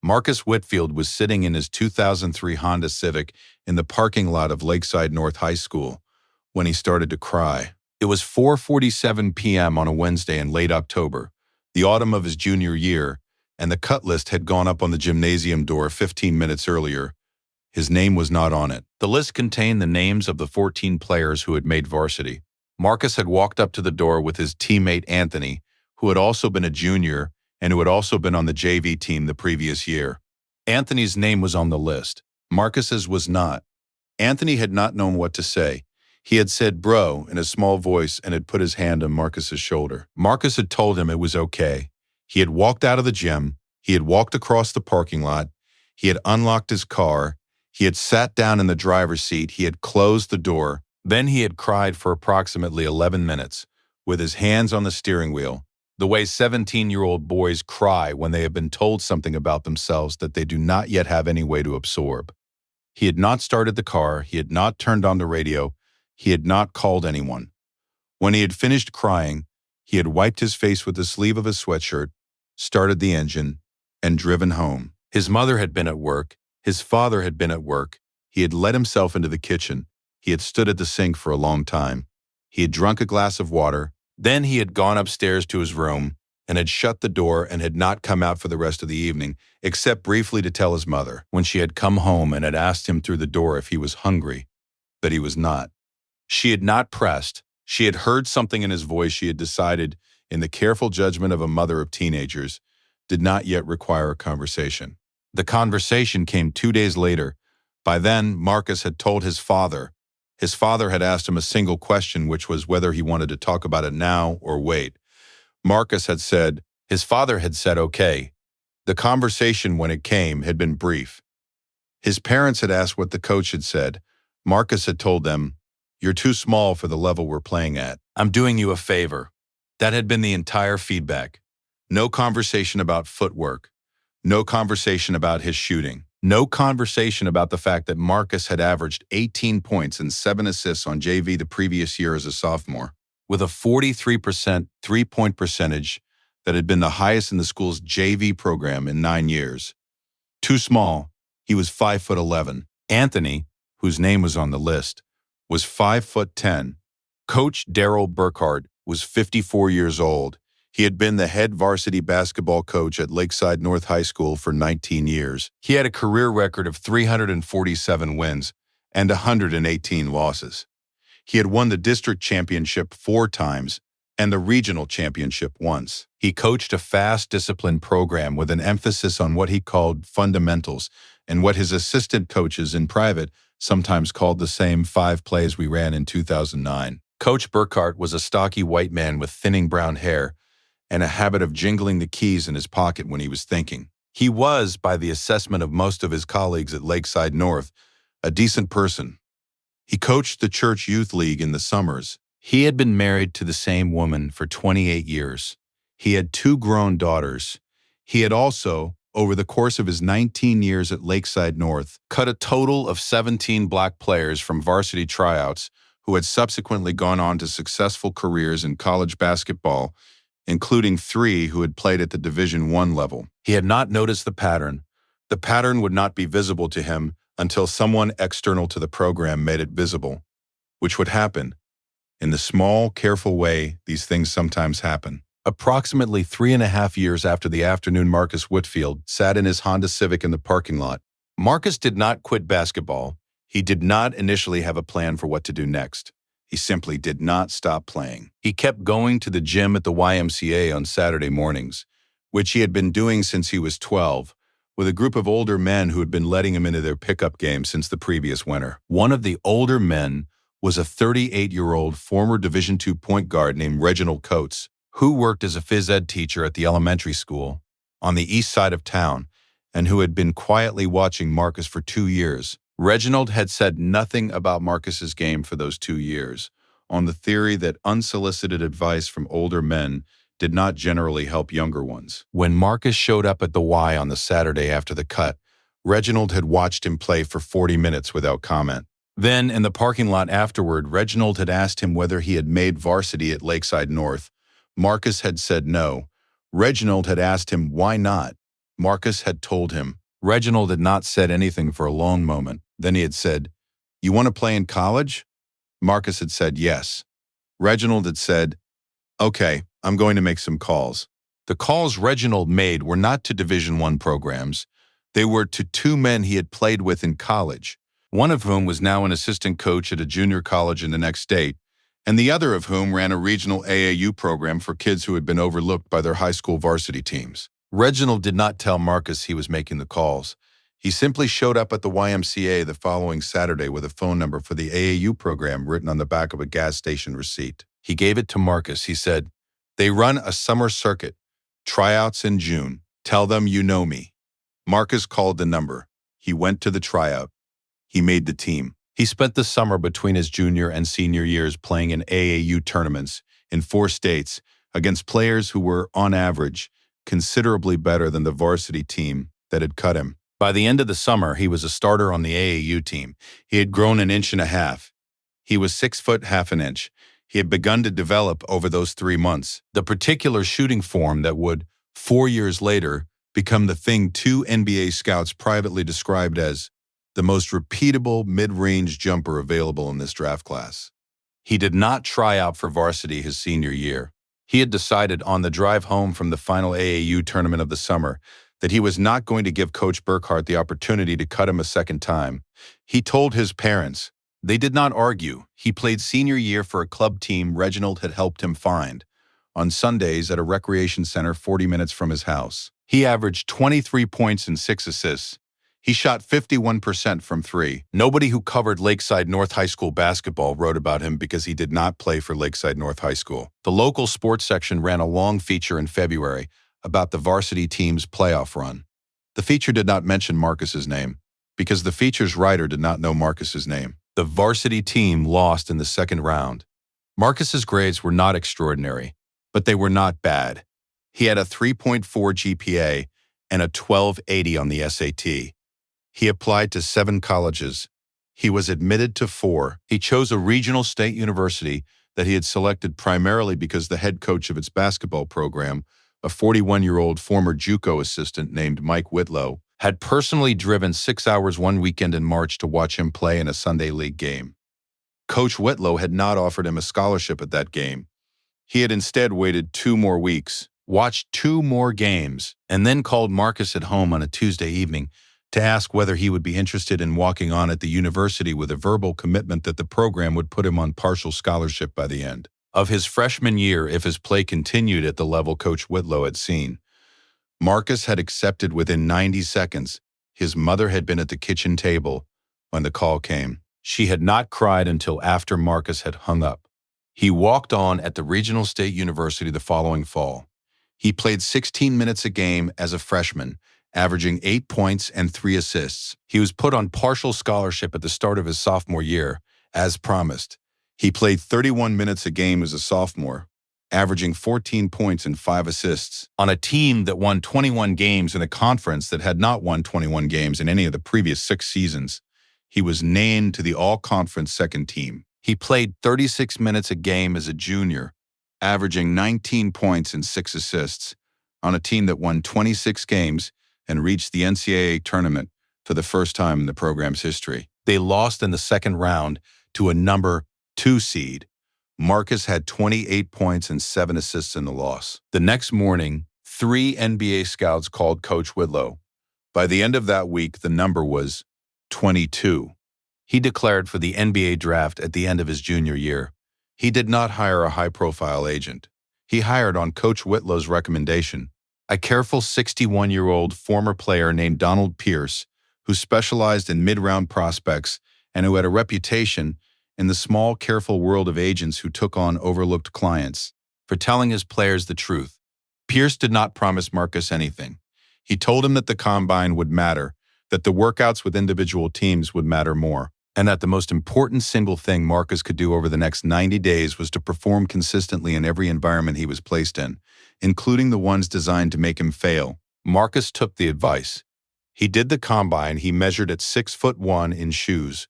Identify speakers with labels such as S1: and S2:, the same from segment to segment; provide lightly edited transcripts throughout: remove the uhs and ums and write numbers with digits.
S1: Marcus Whitfield was sitting in his 2003 Honda Civic in the parking lot of Lakeside North High School when he started to cry. It was 4:47 p.m. on a Wednesday in late October, the autumn of his junior year, and the cut list had gone up on the gymnasium door 15 minutes earlier. His name was not on it. The list contained the names of the 14 players who had made varsity. Marcus had walked up to the door with his teammate Anthony, who had also been a junior and who had also been on the JV team the previous year. Anthony's name was on the list. Marcus's was not. Anthony had not known what to say. He had said bro in a small voice and had put his hand on Marcus's shoulder. Marcus had told him it was okay. He had walked out of the gym. He had walked across the parking lot. He had unlocked his car. He had sat down in the driver's seat. He had closed the door. Then he had cried for approximately 11 minutes, with his hands on the steering wheel, the way 17-year-old boys cry when they have been told something about themselves that they do not yet have any way to absorb. He had not started the car. He had not turned on the radio. He had not called anyone. When he had finished crying, he had wiped his face with the sleeve of his sweatshirt, started the engine, and driven home. His mother had been at work. His father had been at work. He had let himself into the kitchen. He had stood at the sink for a long time. He had drunk a glass of water. Then he had gone upstairs to his room and had shut the door and had not come out for the rest of the evening, except briefly to tell his mother, when she had come home and had asked him through the door if he was hungry, that he was not. She had not pressed. She had heard something in his voice she had decided, in the careful judgment of a mother of teenagers, did not yet require a conversation. The conversation came 2 days later. By then, Marcus had told his father. His father had asked him a single question, which was whether he wanted to talk about it now or wait. Marcus had said, his father had said okay. The conversation, when it came, had been brief. His parents had asked what the coach had said. Marcus had told them, "You're too small for the level we're playing at. I'm doing you a favor." That had been the entire feedback. No conversation about footwork. No conversation about his shooting. No conversation about the fact that Marcus had averaged 18 points and 7 assists on JV the previous year as a sophomore, with a 43% three-point percentage that had been the highest in the school's JV program in 9 years. Too small. He was 5'11". Anthony, whose name was on the list, was 5'10". Coach Daryl Burkhart was 54 years old. He had been the head varsity basketball coach at Lakeside North High School for 19 years. He had a career record of 347 wins and 118 losses. He had won the district championship 4 times and the regional championship once. He coached a fast, disciplined program with an emphasis on what he called fundamentals and what his assistant coaches in private sometimes called the same 5 plays we ran in 2009. Coach Burkhart was a stocky white man with thinning brown hair and a habit of jingling the keys in his pocket when he was thinking. He was, by the assessment of most of his colleagues at Lakeside North, a decent person. He coached the church youth league in the summers. He had been married to the same woman for 28 years. He had 2 grown daughters. He had also, over the course of his 19 years at Lakeside North, cut a total of 17 black players from varsity tryouts who had subsequently gone on to successful careers in college basketball, including 3 who had played at the Division I level. He had not noticed the pattern. The pattern would not be visible to him until someone external to the program made it visible, which would happen. In the small, careful way these things sometimes happen. Approximately 3.5 years after the afternoon Marcus Whitfield sat in his Honda Civic in the parking lot, Marcus did not quit basketball. He did not initially have a plan for what to do next. He simply did not stop playing. He kept going to the gym at the YMCA on Saturday mornings, which he had been doing since he was 12, with a group of older men who had been letting him into their pickup game since the previous winter. One of the older men was a 38-year-old former Division II point guard named Reginald Coates, who worked as a phys ed teacher at the elementary school on the east side of town and who had been quietly watching Marcus for 2 years. Reginald had said nothing about Marcus's game for those 2 years, on the theory that unsolicited advice from older men did not generally help younger ones. When Marcus showed up at the Y on the Saturday after the cut, Reginald had watched him play for 40 minutes without comment. Then, in the parking lot afterward, Reginald had asked him whether he had made varsity at Lakeside North. Marcus had said no. Reginald had asked him why not. Marcus had told him. Reginald had not said anything for a long moment. Then he had said, "You want to play in college?" Marcus had said yes. Reginald had said, "Okay, I'm going to make some calls." The calls Reginald made were not to Division I programs. They were to two men he had played with in college, one of whom was now an assistant coach at a junior college in the next state, and the other of whom ran a regional AAU program for kids who had been overlooked by their high school varsity teams. Reginald did not tell Marcus he was making the calls. He simply showed up at the YMCA the following Saturday with a phone number for the AAU program written on the back of a gas station receipt. He gave it to Marcus. He said, "They run a summer circuit. Tryouts in June. Tell them you know me." Marcus called the number. He went to the tryout. He made the team. He spent the summer between his junior and senior years playing in AAU tournaments in 4 states against players who were, on average, considerably better than the varsity team that had cut him. By the end of the summer, he was a starter on the AAU team. He had grown 1.5 inches. He was 6 foot 1/2 inch. He had begun to develop over those 3 months the particular shooting form that would, 4 years later, become the thing 2 NBA scouts privately described as the most repeatable mid-range jumper available in this draft class. He did not try out for varsity his senior year. He had decided on the drive home from the final AAU tournament of the summer that he was not going to give Coach Burkhart the opportunity to cut him a second time. He told his parents. They did not argue. He played senior year for a club team Reginald had helped him find, on Sundays at a recreation center 40 minutes from his house. He averaged 23 points and 6 assists. He shot 51% from 3. Nobody who covered Lakeside North High School basketball wrote about him because he did not play for Lakeside North High School. The local sports section ran a long feature in February about the varsity team's playoff run. The feature did not mention Marcus's name because the feature's writer did not know Marcus's name. The varsity team lost in the second round. Marcus's grades were not extraordinary, but they were not bad. He had a 3.4 GPA and a 1280 on the SAT. He applied to 7 colleges. He was admitted to 4. He chose a regional state university that he had selected primarily because the head coach of its basketball program, a 41-year-old former JUCO assistant named Mike Whitlow, had personally driven 6 hours one weekend in March to watch him play in a Sunday league game. Coach Whitlow had not offered him a scholarship at that game. He had instead waited 2 more weeks, watched 2 more games, and then called Marcus at home on a Tuesday evening to ask whether he would be interested in walking on at the university with a verbal commitment that the program would put him on partial scholarship by the end of his freshman year if his play continued at the level Coach Whitlow had seen. Marcus had accepted within 90 seconds. His mother had been at the kitchen table when the call came. She had not cried until after Marcus had hung up. He walked on at the Regional State University the following fall. He played 16 minutes a game as a freshman, averaging 8 points and 3 assists. He was put on partial scholarship at the start of his sophomore year, as promised. He played 31 minutes a game as a sophomore, averaging 14 points and 5 assists, on a team that won 21 games in a conference that had not won 21 games in any of the previous 6 seasons. He was named to the all-conference second team. He played 36 minutes a game as a junior, averaging 19 points and 6 assists, on a team that won 26 games and reached the NCAA tournament for the first time in the program's history. They lost in the second round to a number 2 seed. Marcus had 28 points and 7 assists in the loss. The next morning, 3 NBA scouts called Coach Whitlow. By the end of that week, the number was 22. He declared for the NBA draft at the end of his junior year. He did not hire a high-profile agent. He hired, on Coach Whitlow's recommendation, a careful 61-year-old former player named Donald Pierce, who specialized in mid-round prospects and who had a reputation in the small, careful world of agents who took on overlooked clients for telling his players the truth. Pierce did not promise Marcus anything. He told him that the combine would matter, that the workouts with individual teams would matter more, and that the most important single thing Marcus could do over the next 90 days was to perform consistently in every environment he was placed in, including the ones designed to make him fail. Marcus took the advice. He did the combine. He measured at 6'1" in shoes,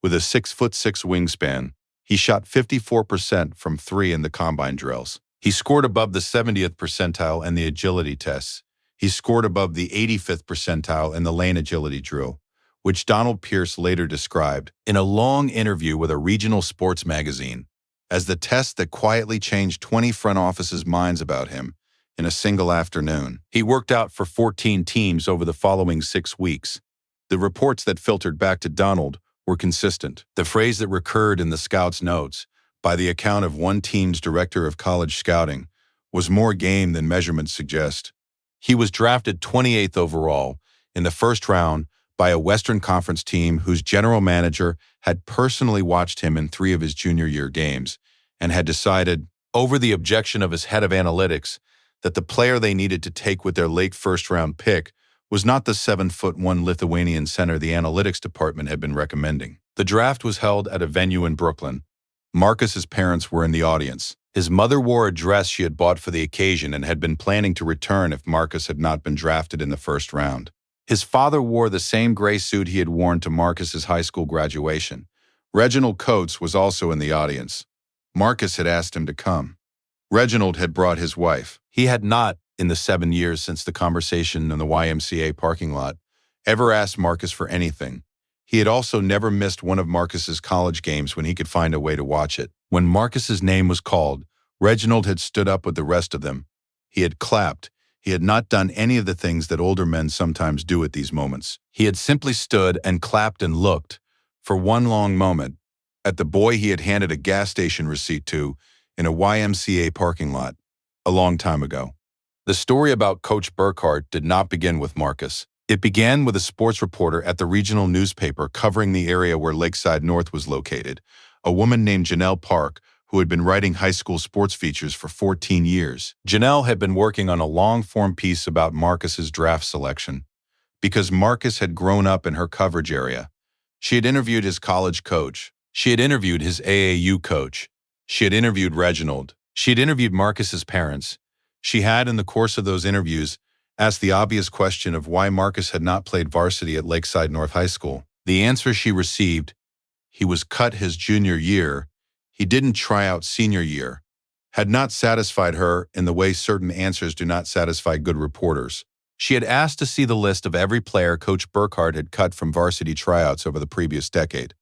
S1: with a 6'6" wingspan. He shot 54% from 3 in the combine drills. He scored above the 70th percentile in the agility tests. He scored above the 85th percentile in the lane agility drill, which Donald Pierce later described in a long interview with a regional sports magazine as the test that quietly changed 20 front offices' minds about him in a single afternoon. He worked out for 14 teams over the following 6 weeks. The reports that filtered back to Donald were consistent. The phrase that recurred in the scouts' notes, by the account of one team's director of college scouting, was more game than measurements suggest. He was drafted 28th overall in the first round by a Western Conference team whose general manager had personally watched him in 3 of his junior year games and had decided, over the objection of his head of analytics, that the player they needed to take with their late first-round pick was not the 7'1" Lithuanian center the analytics department had been recommending. The draft was held at a venue in Brooklyn. Marcus's parents were in the audience. His mother wore a dress she had bought for the occasion and had been planning to return if Marcus had not been drafted in the first round. His father wore the same gray suit he had worn to Marcus's high school graduation. Reginald Coates was also in the audience. Marcus had asked him to come. Reginald had brought his wife. He had not, in the 7 years since the conversation in the YMCA parking lot, ever asked Marcus for anything. He had also never missed one of Marcus's college games when he could find a way to watch it. When Marcus's name was called, Reginald had stood up with the rest of them. He had clapped. He had not done any of the things that older men sometimes do at these moments. He had simply stood and clapped and looked, for one long moment, at the boy he had handed a gas station receipt to in a YMCA parking lot a long time ago. The story about Coach Burkhardt did not begin with Marcus. It began with a sports reporter at the regional newspaper covering the area where Lakeside North was located, a woman named Janelle Park, who had been writing high school sports features for 14 years. Janelle had been working on a long-form piece about Marcus's draft selection. Because Marcus had grown up in her coverage area, she had interviewed his college coach. She had interviewed his AAU coach. She had interviewed Reginald. She had interviewed Marcus's parents. She had, in the course of those interviews, asked the obvious question of why Marcus had not played varsity at Lakeside North High School. The answer she received, he was cut his junior year, he didn't try out senior year, had not satisfied her in the way certain answers do not satisfy good reporters. She had asked to see the list of every player Coach Burkhardt had cut from varsity tryouts over the previous decade.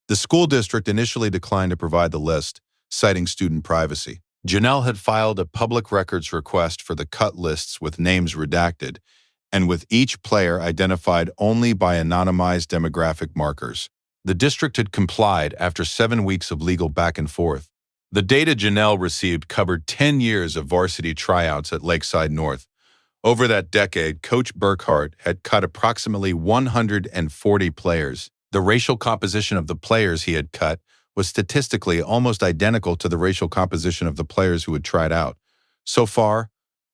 S1: The school district initially declined to provide the list, citing student privacy. Janelle had filed a public records request for the cut lists with names redacted, and with each player identified only by anonymized demographic markers. The district had complied after 7 weeks of legal back and forth. The data Janelle received covered 10 years of varsity tryouts at Lakeside North. Over that decade, Coach Burkhardt had cut approximately 140 players. The racial composition of the players he had cut was statistically almost identical to the racial composition of the players who had tried out. So far,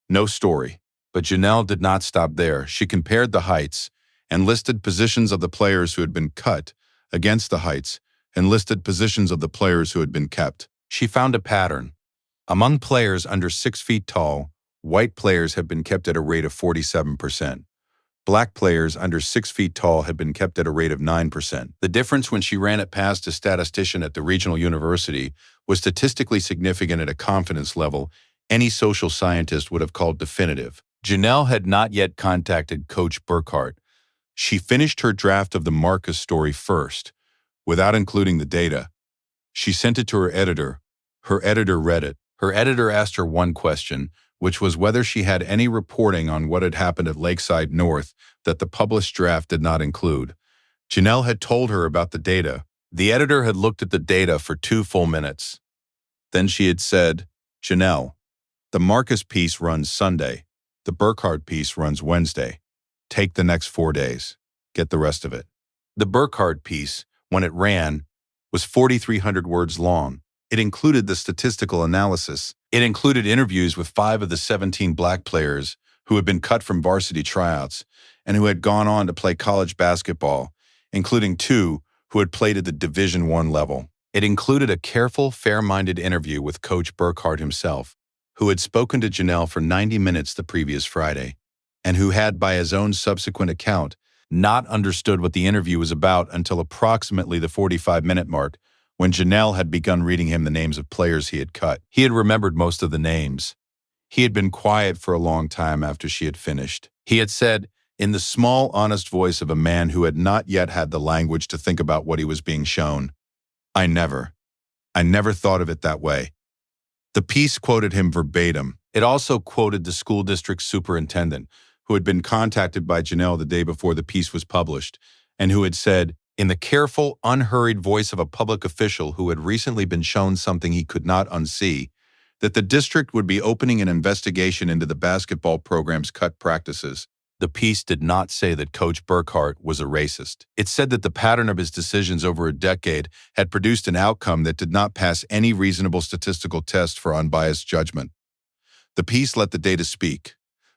S1: no story. But Janelle did not stop there. She compared the heights and listed positions of the players who had been cut against the heights and listed positions of the players who had been kept. She found a pattern. Among players under 6 feet tall, white players had been kept at a rate of 47%. Black players under 6 feet tall had been kept at a rate of 9%. The difference when she ran it past a statistician at the regional university was statistically significant at a confidence level any social scientist would have called definitive. Janelle had not yet contacted Coach Burkhardt. She finished her draft of the Marcus story first, without including the data. She sent it to her editor. Her editor read it. Her editor asked her one question, which was whether she had any reporting on what had happened at Lakeside North that the published draft did not include. Janelle had told her about the data. The editor had looked at the data for 2 full minutes. Then she had said, "Janelle, the Marcus piece runs Sunday. The Burkhardt piece runs Wednesday. Take the next 4 days. Get the rest of it." The Burkhardt piece, when it ran, was 4,300 words long. It included the statistical analysis. It included interviews with 5 of the 17 black players who had been cut from varsity tryouts and who had gone on to play college basketball, including 2 who had played at the Division I level. It included a careful, fair-minded interview with Coach Burkhardt himself, who had spoken to Janelle for 90 minutes the previous Friday, and who had, by his own subsequent account, not understood what the interview was about until approximately the 45-minute mark, when Janelle had begun reading him the names of players he had cut. He had remembered most of the names. He had been quiet for a long time after she had finished. He had said, in the small, honest voice of a man who had not yet had the language to think about what he was being shown, I never thought of it that way. The piece quoted him verbatim. It also quoted the school district superintendent, who had been contacted by Janelle the day before the piece was published, and who had said, in the careful, unhurried voice of a public official who had recently been shown something he could not unsee, that the district would be opening an investigation into the basketball program's cut practices. The piece did not say that Coach Burkhart was a racist. It said that the pattern of his decisions over a decade had produced an outcome that did not pass any reasonable statistical test for unbiased judgment. The piece let the data speak.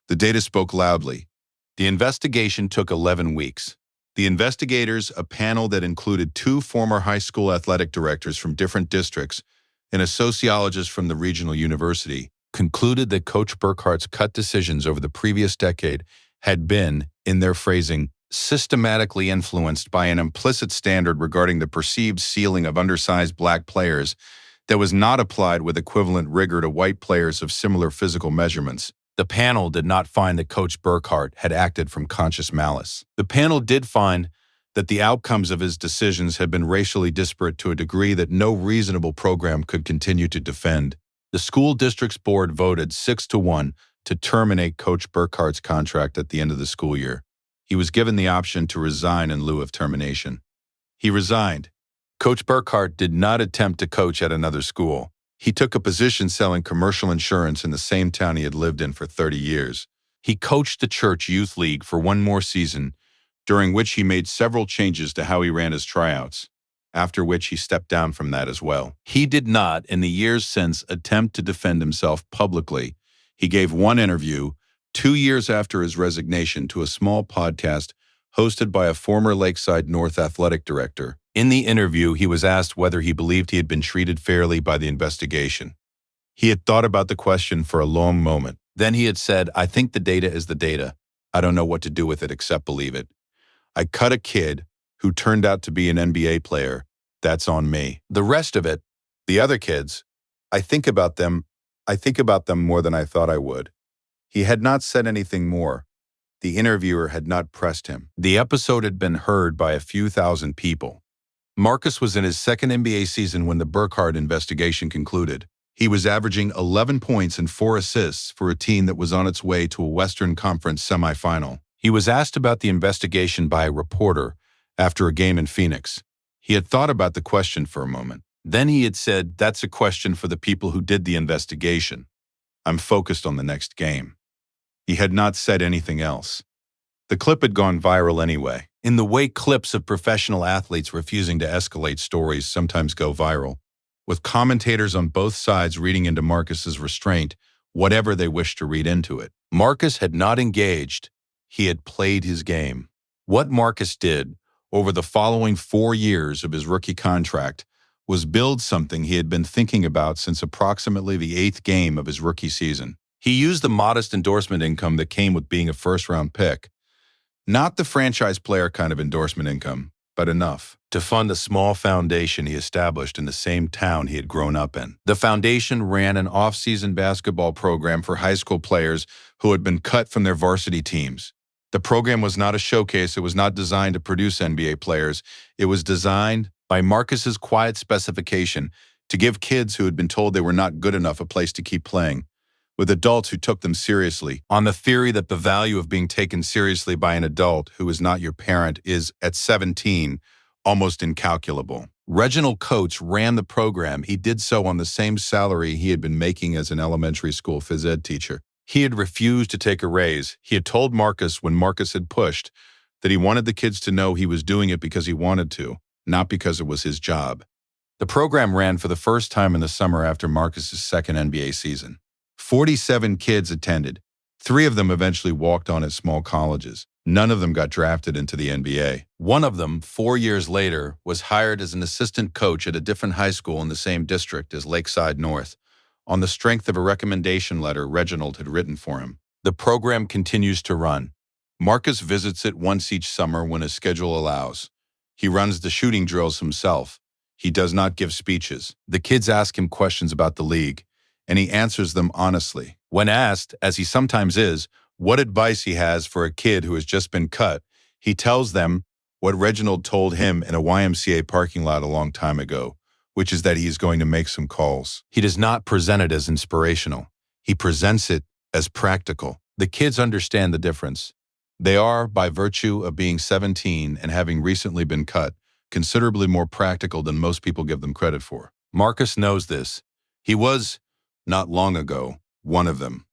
S1: The data spoke loudly. The investigation took 11 weeks. The investigators, a panel that included 2 former high school athletic directors from different districts and a sociologist from the regional university, concluded that Coach Burkhart's cut decisions over the previous decade had been, in their phrasing, systematically influenced by an implicit standard regarding the perceived ceiling of undersized black players that was not applied with equivalent rigor to white players of similar physical measurements. The panel did not find that Coach Burkhart had acted from conscious malice. The panel did find that the outcomes of his decisions had been racially disparate to a degree that no reasonable program could continue to defend. The school district's board voted 6-1 to terminate Coach Burkhart's contract at the end of the school year. He was given the option to resign in lieu of termination. He resigned. Coach Burkhart did not attempt to coach at another school. He took a position selling commercial insurance in the same town he had lived in for 30 years. He coached the church youth league for one more season, during which he made several changes to how he ran his tryouts, after which he stepped down from that as well. He did not, in the years since, attempt to defend himself publicly. He gave one interview 2 years after his resignation to a small podcast hosted by a former Lakeside North athletic director. In the interview, he was asked whether he believed he had been treated fairly by the investigation. He had thought about the question for a long moment. Then he had said, I think the data is the data. I don't know what to do with it except believe it. I cut a kid who turned out to be an NBA player. That's on me. The rest of it, the other kids, I think about them more than I thought I would. He had not said anything more. The interviewer had not pressed him. The episode had been heard by a few thousand people. Marcus was in his second NBA season when the Burkhart investigation concluded. He was averaging 11 points and 4 assists for a team that was on its way to a Western Conference semifinal. He was asked about the investigation by a reporter after a game in Phoenix. He had thought about the question for a moment. Then he had said, that's a question for the people who did the investigation. I'm focused on the next game. He had not said anything else. The clip had gone viral anyway. In the way clips of professional athletes refusing to escalate stories sometimes go viral, with commentators on both sides reading into Marcus's restraint whatever they wished to read into it. Marcus had not engaged. He had played his game. What Marcus did over the following 4 years of his rookie contract was build something he had been thinking about since approximately the 8th game of his rookie season. He used the modest endorsement income that came with being a first-round pick. Not the franchise player kind of endorsement income, but enough to fund a small foundation he established in the same town he had grown up in. The foundation ran an off-season basketball program for high school players who had been cut from their varsity teams. The program was not a showcase. It was not designed to produce NBA players. It was designed, by Marcus's quiet specification, to give kids who had been told they were not good enough a place to keep playing, with adults who took them seriously, on the theory that the value of being taken seriously by an adult who is not your parent is, at 17, almost incalculable. Reginald Coates ran the program. He did so on the same salary he had been making as an elementary school phys ed teacher. He had refused to take a raise. He had told Marcus when Marcus had pushed that he wanted the kids to know he was doing it because he wanted to, not because it was his job. The program ran for the first time in the summer after Marcus's second NBA season. 47 kids attended. 3 of them eventually walked on at small colleges. None of them got drafted into the NBA. One of them, 4 years later, was hired as an assistant coach at a different high school in the same district as Lakeside North, on the strength of a recommendation letter Reginald had written for him. The program continues to run. Marcus visits it once each summer when his schedule allows. He runs the shooting drills himself. He does not give speeches. The kids ask him questions about the league, and he answers them honestly. When asked, as he sometimes is, what advice he has for a kid who has just been cut, he tells them what Reginald told him in a YMCA parking lot a long time ago, which is that he is going to make some calls. He does not present it as inspirational. He presents it as practical. The kids understand the difference. They are, by virtue of being 17 and having recently been cut, considerably more practical than most people give them credit for. Marcus knows this. He was, not long ago, one of them.